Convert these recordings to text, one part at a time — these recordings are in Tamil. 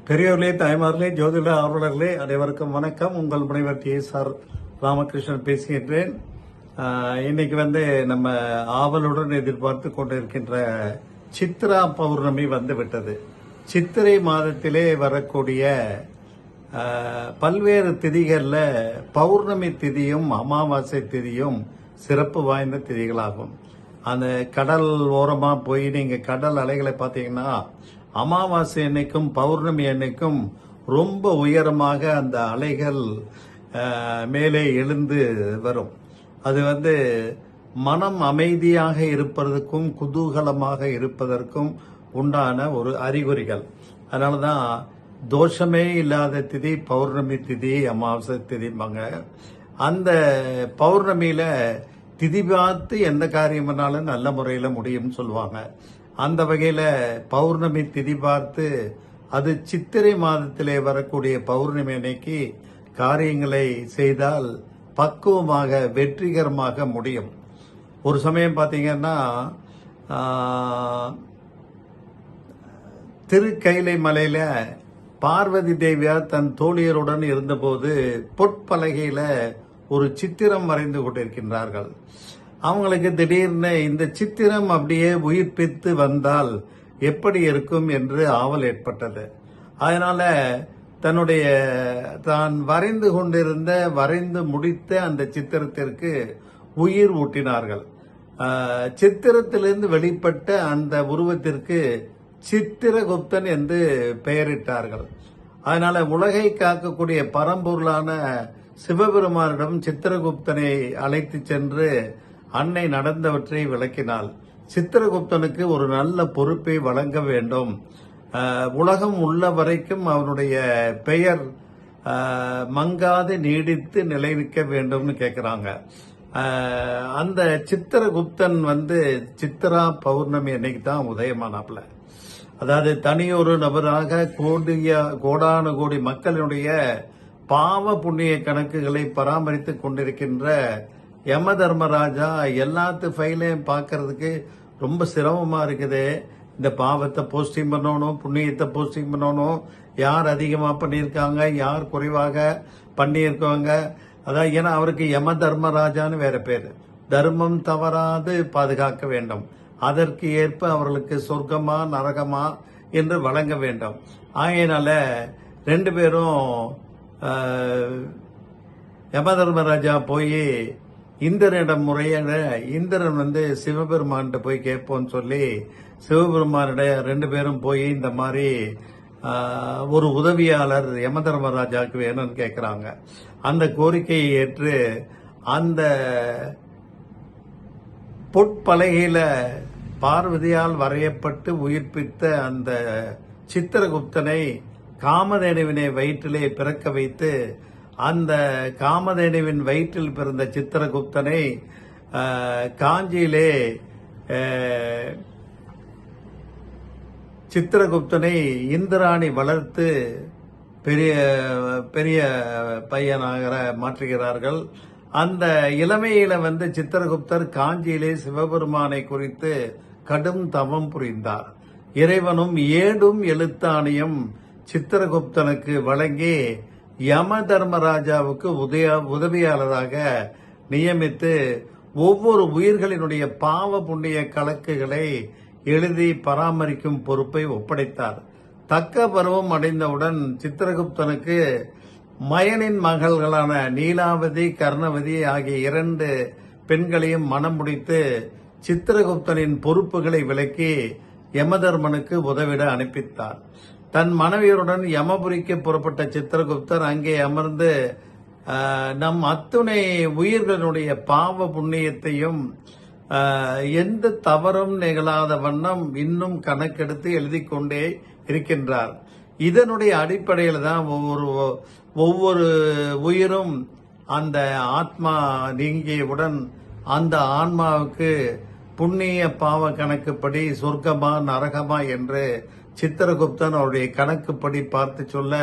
பெரியவர்களே, தாய்மார்களே, ஜோதிட ஆர்வலர்களே, அனைவருக்கும் வணக்கம். உங்கள் முனைவர் TSR ராமகிருஷ்ணன் பேசுகின்றேன். இன்னைக்கு நம்ம ஆவலுடன் எதிர்பார்த்து கொண்டிருக்கின்ற சித்ரா பௌர்ணமி வந்து விட்டது. சித்திரை மாதத்திலே வரக்கூடிய பல்வேறு திதிகள்ல பௌர்ணமி திதியும் அமாவாசை திதியும் சிறப்பு வாய்ந்த திதிகளாகும். அந்த கடல் ஓரமா போய் நீங்க கடல் அலைகளை பார்த்தீங்கன்னா அமாவாசை அன்னைக்கும் பௌர்ணமி அன்னைக்கும் ரொம்ப உயரமாக அந்த அலைகள் மேலே எழுந்து வரும். அது மனம் அமைதியாக இருப்பதற்கும் குதூகலமாக இருப்பதற்கும் உண்டான ஒரு அறிகுறிகள். அதனாலதான் தோஷமே இல்லாத திதி பௌர்ணமி திதி, அமாவாசை திதிம்பாங்க. அந்த பௌர்ணமியில திதி பார்த்து எந்த காரியம் பண்ணாலும் நல்ல முறையில முடியும்னு சொல்லுவாங்க. அந்த வகையில பௌர்ணமி திதி பார்த்து, அது சித்திரை மாதத்திலே வரக்கூடிய பௌர்ணமி அன்னைக்கு காரியங்களை செய்தால் பக்குவமாக வெற்றிகரமாக முடியும். ஒரு சமயம் பாத்தீங்கன்னா திருக்கைலை மலையில பார்வதி தேவியார் தன் தோழியருடன் இருந்தபோது பொற்பலகையில ஒரு சித்திரம் வரைந்து கொண்டிருக்கின்றார்கள். அவங்களுக்கு திடீர்னு இந்த சித்திரம் அப்படியே உயிர்ப்பித்து வந்தால் எப்படி இருக்கும் என்று ஆவல் ஏற்பட்டது. அதனால தான் வரைந்து முடித்த அந்த சித்திரத்திற்கு உயிர் ஊட்டினார்கள். சித்திரத்திலிருந்து வெளிப்பட்ட அந்த உருவத்திற்கு சித்திரகுப்தன் என்று பெயரிட்டார்கள். அதனால உலகை காக்கக்கூடிய பரம்பொருளான சிவபெருமானிடம் சித்திரகுப்தனை அழைத்து சென்று அன்னை நடந்தவற்றை விளக்கினாள். சித்திரகுப்தனுக்கு ஒரு நல்ல பொறுப்பை வழங்க வேண்டும், உலகம் உள்ள வரைக்கும் அவனுடைய பெயர் மங்காது நீடித்து நிலைநிற்க வேண்டும்னு கேட்கிறாங்க. அந்த சித்திரகுப்தன் சித்ரா பௌர்ணமி அன்னைக்கு தான் உதயமானாப்ல. அதாவது தனியொரு நபராக கோடானு கோடி மக்களினுடைய பாவ புண்ணிய கணக்குகளை பராமரித்துக் கொண்டிருக்கின்ற யம தர்மராஜா எல்லாத்து ஃபைலையும் பார்க்கறதுக்கு ரொம்ப சிரமமா இருக்குது. இந்த பாவத்தை போஸ்டிங் பண்ணணும், புண்ணியத்தை போஸ்டிங் பண்ணணும், யார் அதிகமா பண்ணியிருக்காங்க, யார் குறைவாக பண்ணியிருக்காங்க. அதான் ஏன்னா அவருக்கு யம தர்மராஜான்னு வேற பேரு. தர்மம் தவறாது பாதுகாக்க வேண்டும், அதற்கு ஏற்ப அவர்களுக்கு சொர்க்கமா நரகமா என்று வழங்க வேண்டும். ஆகையினால ரெண்டு பேரும் யம தர்மராஜா போய் இந்திரனிடம் முறையான இந்திரன் சிவபெருமான்கிட்ட போய் கேட்போன்னு சொல்லி சிவபெருமானிட ரெண்டு பேரும் போய் இந்த மாதிரி ஒரு உதவியாளர் யம தர்மராஜாவுக்கு வேணும்னு கேட்கிறாங்க. அந்த கோரிக்கையை ஏற்று அந்த பொற்பலகையில பார்வதியால் வரையப்பட்டு உயிர்ப்பித்த அந்த சித்திரகுப்தனை காமதேனுவினை வயிற்றிலே பிறக்க வைத்து, அந்த காமதேனுவின் வயிற்றில் பிறந்த சித்திரகுப்தனை காஞ்சியிலே சித்திரகுப்தனை இந்திராணி வளர்த்து பெரிய பெரிய பையனாக மாற்றுகிறார்கள். அந்த இளமையில சித்திரகுப்தர் காஞ்சியிலே சிவபெருமானை குறித்து கடும் தவம் புரிந்தார். இறைவனும் ஏடும் எழுத்தாணியும் சித்திரகுப்தனுக்கு வழங்கி யம தர்மராஜாவுக்கு உதவியாளராக நியமித்து ஒவ்வொரு உயிர்களினுடைய பாவ புண்ணிய கணக்குகளை எழுதி பராமரிக்கும் பொறுப்பை ஒப்படைத்தார். தக்க பருவம் அடைந்தவுடன் சித்திரகுப்தனுக்கு மயனின் மகள்களான நீலாவதி, கர்ணவதி ஆகிய 2 பெண்களையும் மனம் முடித்து சித்திரகுப்தனின் பொறுப்புகளை விலக்கி யமதர்மனுக்கு உதவிட அனுப்பித்தார். தன் மனைவியருடன் யமபுரிக்கு புறப்பட்ட சித்திரகுப்தர் அங்கே அமர்ந்து நம் அத்துணை உயிர்களுடைய பாவ புண்ணியத்தையும் எந்த தவறும் நிகழாத வண்ணம் இன்னும் கணக்கெடுத்து எழுதி கொண்டே இருக்கின்றார். இதனுடைய அடிப்படையில் தான் ஒவ்வொரு உயிரும் அந்த ஆத்மா நீங்கியவுடன் அந்த ஆன்மாவுக்கு புண்ணிய பாவ கணக்குப்படி சொர்க்கமா நரகமா என்று சித்திரகுப்தன் அவருடைய கணக்குப்படி பார்த்து சொல்ல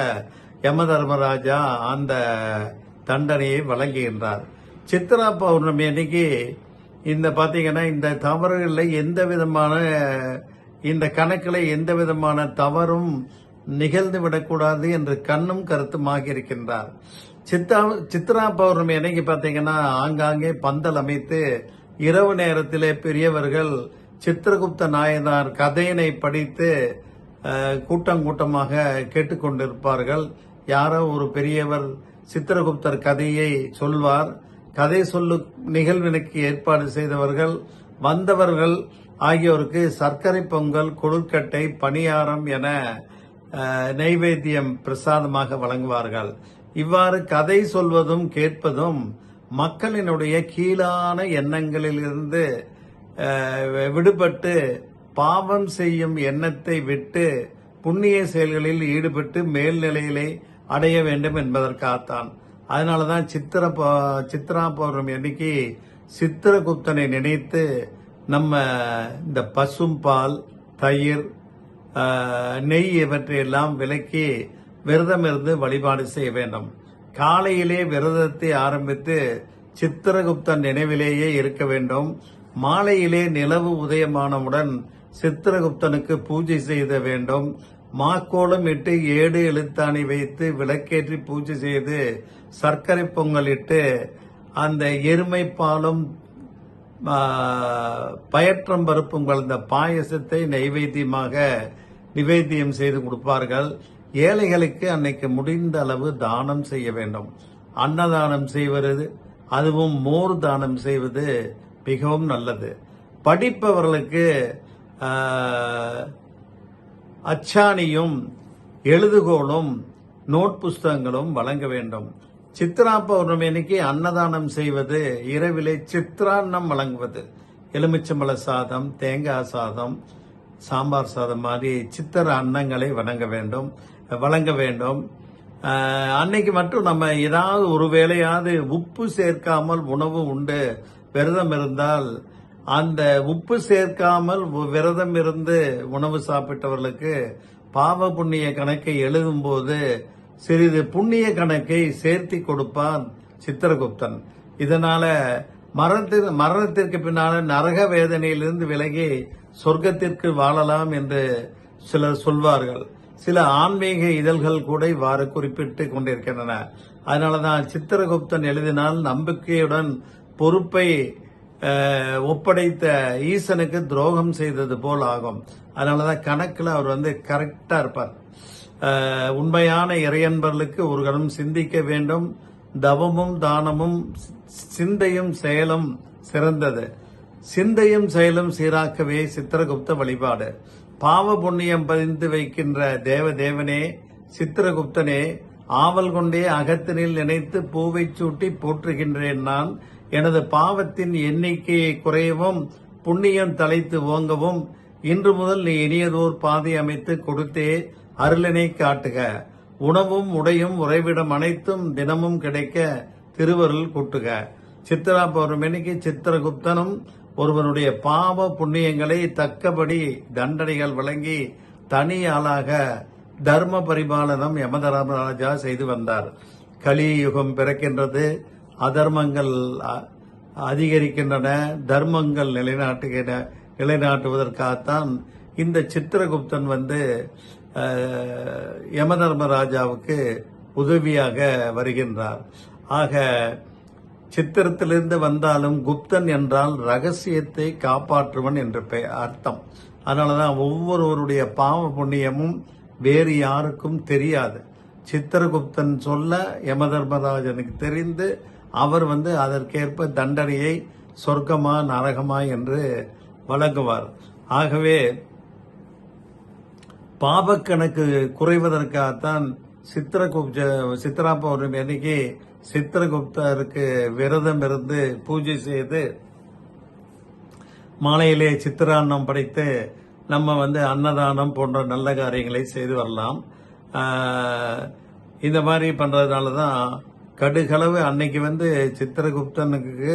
யம தர்மராஜா அந்த தண்டனையை வழங்குகின்றார். சித்ரா பௌர்ணமி அன்னைக்கு பாத்தீங்கன்னா இந்த தவறுகளில் எந்த விதமான இந்த கணக்கில் எந்த விதமான தவறும் நிகழ்ந்து விடக்கூடாது என்று கண்ணும் கருத்துமாக இருக்கின்றார். சித்ரா பௌர்ணமி அன்னைக்கு பார்த்தீங்கன்னா ஆங்காங்கே பந்தல் அமைத்து இரவு நேரத்திலே பெரியவர்கள் சித்திரகுப்த நாயனார் கதையினை படித்து கூட்டம் கூட்டமாக கேட்டுக்கொண்டிருப்பார்கள். யாரோ ஒரு பெரியவர் சித்திரகுப்தர் கதையை சொல்வார். கதை சொல்லு நிகழ்வினுக்கு ஏற்பாடு செய்தவர்கள் வந்தவர்கள் ஆகியோருக்கு சர்க்கரை பொங்கல், கொழுக்கட்டை, பணியாரம் என நைவேத்தியம் பிரசாதமாக வழங்குவார்கள். இவ்வாறு கதை சொல்வதும் கேட்பதும் மக்களினுடைய கீழான எண்ணங்களிலிருந்து விடுபட்டு பாவம் செய்யும் எண்ணத்தை விட்டு புண்ணிய செயல்களில் ஈடுபட்டு மேல்நிலையிலே அடைய வேண்டும் என்பதற்காகத்தான். அதனாலதான் சித்ரா பௌர்ணமி அன்னைக்கு சித்திரகுப்தனை நினைத்து நம்ம இந்த பசும்பால், தயிர், நெய் இவற்றையெல்லாம் விலக்கி விரதம் இருந்து வழிபாடு செய்ய வேண்டும். காலையிலே விரதத்தை ஆரம்பித்து சித்திரகுப்தன் நினைவிலேயே இருக்க வேண்டும். மாலையிலே நிலவு உதயமானவுடன் சித்திரகுப்தனுக்கு பூஜை செய்த வேண்டும். மாக்கோலம் இட்டு 7 எழுத்தாணி வைத்து விளக்கேற்றி பூஜை செய்து சர்க்கரை பொங்கலிட்டு அந்த எருமை பாலும் பயற்றம் பருப்பும் கலந்த பாயசத்தை நிவேத்தியம் செய்து கொடுப்பார்கள். ஏழைகளுக்கு அன்னைக்கு முடிந்த அளவு தானம் செய்ய வேண்டும். அன்னதானம் செய்வது, அதுவும் மோர் தானம் செய்வது மிகவும் நல்லது. படிப்பவர்களுக்கு அச்சாணியும் எழுதுகோலும் நோட் புஸ்தகங்களும் வழங்க வேண்டும். சித்ரா பௌர்ணமி அன்னைக்கு அன்னதானம் செய்வது, இரவிலே சித்ரான்னம் வழங்குவது, எலுமிச்சம்பழ சாதம், தேங்காய் சாதம், சாம்பார் சாதம் மாதிரி சித்திர அன்னங்களை வழங்க வேண்டும். அன்னைக்கு மட்டும் நம்ம ஏதாவது ஒரு வேளையாவது உப்பு சேர்க்காமல் உணவு உண்டு விரதம் இருந்தால், அந்த உப்பு சேர்க்காமல் விரதம் இருந்து உணவு சாப்பிட்டவர்களுக்கு பாவ புண்ணிய கணக்கை எழுதும் போது சிறிது புண்ணிய கணக்கை சேர்த்தி கொடுப்பான் சித்திரகுப்தன். இதனால மரணத்திற்கு பின்னால நரக வேதனையிலிருந்து விலகி சொர்க்கத்திற்கு வாழலாம் என்று சிலர் சொல்வார்கள். சில ஆன்மீக இதழ்கள் கூட இவ்வாறு குறிப்பிட்டு கொண்டிருக்கின்றன. அதனாலதான் சித்திரகுப்தன் எழுதினால் நம்பிக்கையுடன் பொறுப்பை ஒப்படைத்த ஈசனுக்கு துரோகம் செய்தது போல் ஆகும். அதனாலதான் கணக்குல அவர் கரெக்டா இருப்பார். உண்மையான இறையன்பர்களுக்கு ஒரு கணம் சிந்திக்க வேண்டும். தவமும் தானமும் சிந்தையும் செயலும் சிறந்தது. சிந்தையும் செயலும் சீராக்கவே சித்திரகுப்த வழிபாடு. பாவ புண்ணியம் பதிந்து வைக்கின்ற தேவனே சித்திரகுப்தனே, ஆவல் கொண்டே அகத்தினில் நினைத்து பூவை சூட்டி போற்றுகின்றேன் நான். எனது பாவத்தின் எண்ணிக்கையை குறையவும் புண்ணியம் தலைத்து ஓங்கவும் இன்று முதல் நீ இனியதோர் பாதை அமைத்து கொடுத்தே அருளினை காட்டுக. உணவும் உடையும் உறைவிடம் அனைத்தும் தினமும் கிடைக்க திருவருள் கூட்டுக. சித்ரா பௌர்ணமிக்கு சித்திரகுப்தனும் ஒருவனுடைய பாவ புண்ணியங்களை தக்கபடி தண்டனைகள் வழங்கி தனி ஆளாக தர்ம பரிபாலனம் யமதர்மராஜா செய்து வந்தார். கலியுகம் பிறக்கின்றது, அதர்மங்கள் அதிகரிக்கின்றன, தர்மங்கள் நிலைநாட்டுவதற்காகத்தான் இந்த சித்திரகுப்தன் யமதர்மராஜாவுக்கு உதவியாக வருகின்றார். ஆக சித்திரத்திலிருந்து வந்தாலும் குப்தன் என்றால் ரகசியத்தை காப்பாற்றுவன் என்று அர்த்தம். அதனாலதான் ஒவ்வொருவருடைய பாவ புண்ணியமும் வேறு யாருக்கும் தெரியாது. சித்திரகுப்தன் சொல்ல யமதர்மராஜனுக்கு தெரிந்து அவர் அதற்கேற்ப தண்டனையை சொர்க்கமா நரகமா என்று வழங்குவார். ஆகவே பாவக்கணக்கு குறைவதற்காகத்தான் சித்ரா பௌர்ணமி அன்னைக்கு சித்திரகுப்தருக்கு விரதம் இருந்து பூஜை செய்து மாலையிலே சித்திரான்னம் படைத்து நம்ம அன்னதானம் போன்ற நல்ல காரியங்களை செய்து வரலாம். இந்த மாதிரி பண்றதுனாலதான் கடுகளவு அன்னைக்கு சித்திரகுப்தனுக்கு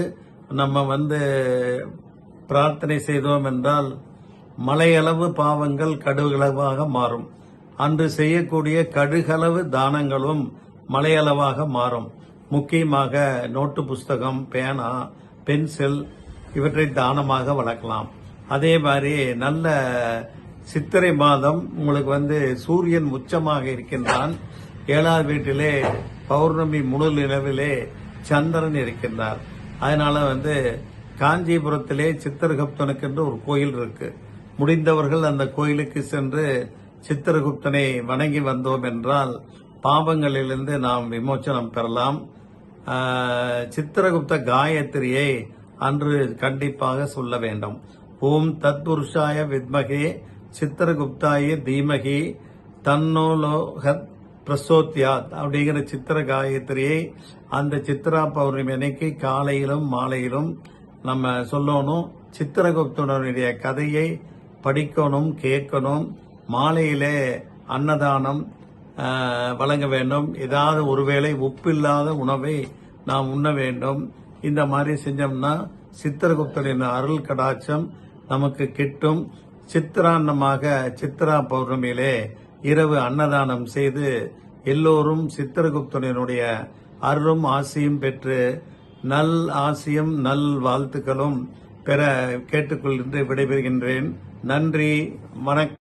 நம்ம பிரார்த்தனை செய்தோம் என்றால் மலையளவு பாவங்கள் கடுகளவாக மாறும். அன்று செய்யக்கூடிய கடுகளவு தானங்களும் மலையளவாக மாறும். முக்கியமாக நோட்டு புஸ்தகம், பேனா, பென்சில் இவற்றை தானமாக வளர்க்கலாம். அதே மாதிரி நல்ல சித்திரை மாதம் உங்களுக்கு சூரியன் உச்சமாக இருக்கின்றான். 7வது வீட்டிலே பௌர்ணமி முழு நிலவிலே சந்திரன் இருக்கின்றார். அதனால காஞ்சிபுரத்திலே சித்திரகுப்தனுக்கு என்று ஒரு கோயில் இருக்கு. முடிந்தவர்கள் அந்த கோயிலுக்கு சென்று சித்திரகுப்தனை வணங்கி வந்தோம் என்றால் பாவங்களிலிருந்து நாம் விமோச்சனம் பெறலாம். சித்திரகுப்த காயத்ரியை அன்று கண்டிப்பாக சொல்ல வேண்டும். ஓம் தத்புருஷாய வித்மகே சித்திரகுப்தாய தீமகி தன்னோலோகத் பிரசோத்யாத் அப்படிங்கிற சித்திர காயத்ரியை அந்த சித்ரா பௌர்ணமி அன்னைக்கு காலையிலும் மாலையிலும் நம்ம சொல்லணும். சித்திரகுப்தனுடைய கதையை படிக்கணும், கேட்கணும். மாலையிலே அன்னதானம் வழங்க வேண்டும். ஏதாவது ஒருவேளை உப்பில்லாத உணவை நாம் உண்ண வேண்டும். இந்த மாதிரி செஞ்சோம்னா சித்திரகுப்தனின் அருள் கடாட்சம் நமக்கு கிட்டும். சித்திரான்னமாக சித்ரா பௌர்ணமியிலே இரவு அன்னதானம் செய்து எல்லோரும் சித்திரகுப்தனுடைய அருளும் ஆசியும் பெற்று நல் ஆசியும் நல் வாழ்த்துக்களும் பெற கேட்டுக்கொள்கின்ற விடைபெறுகின்றேன். நன்றி, வணக்கம்.